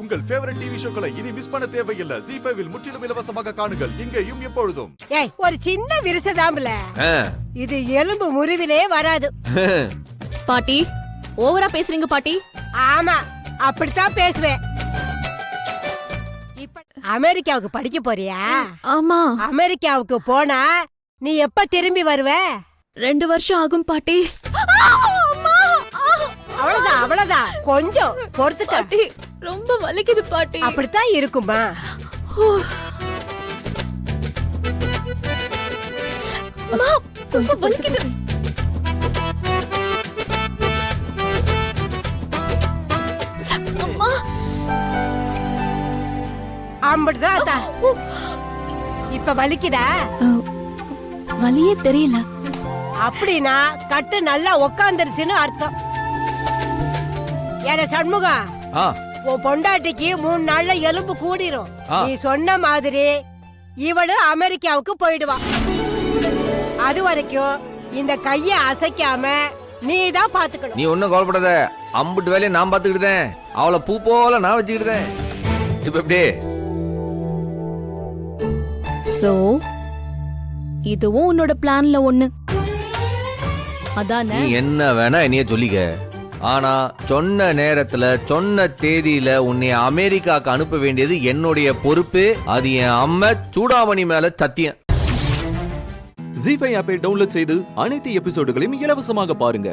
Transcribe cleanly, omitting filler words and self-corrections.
உங்கள் favourite TV ஷோக்களை இனி miss பண்ண தேவையில்லை. ZEE5 இல் முற்றிலும் இலவசமாக காணுங்கள். இங்கேயும் எப்பொழுதும். ஏய், ஒரு சின்ன விரிசதாம்பல. இது எலும்பு முறிவிலே வராது. பாட்டி ஓவரா பேசுறீங்க பாட்டி. ஆமா, அப்படித்தான் பேசுவேன். இப்ப அமெரிக்காவுக்கு படிக்க போறியா? ஆமா. அமெரிக்காவுக்கு போனா நீ எப்ப திரும்பி வருவ? 2 வருஷம் ஆகும் பாட்டி. அவ்வளவுதான் அவ்வளவுதான், கொஞ்சம் பொறுத்துக்க. பாட்டி ரொம்ப வலிக்குது பாட்டி. அப்படித்தான் இருக்குமா? அம்மா கொஞ்சம் வலிக்குது. அம்மா அப்படிதான். இப்ப வலிக்குதா? வலியே தெரியல. அப்படின்னா கட்டு நல்லா உக்காந்துருச்சுன்னு அர்த்தம். ஏன சண்முகம், உன் பொண்டாட்டிக்கு 3 நாள்ல எலும்பு கூடிரும். நீ சொன்ன மாதிரி இவளு அமெரிக்காவுக்கு போயிடுவா. அது வரைக்கும் இந்த கைய அசைக்காம நீ தான் பாத்துக்கணும். நீ ஒன்னும் கவலைப்படாத, அம்புட்டு வேலையை நான் பாத்துக்கிட்டேன். அவளை பூ போல நான் வச்சுக்கிட்டேன். இப்ப எப்படி? சோ இதுவும் உன்னோட பிளான்ல ஒண்ணு அதானே? நீ என்ன வேணா என்னைய சொல்லிக்க, ஆனா சொன்ன நேரத்துல சொன்ன தேதியில உன்னை அமெரிக்காக்கு அனுப்ப வேண்டியது என்னுடைய பொறுப்பு. அது என் அம்மா சூடாமணி மேல சத்தியம். ZEE5 ஆப்பை டவுன்லோட் செய்து அனைத்து எபிசோடுகளையும் இலவசமாக பாருங்க.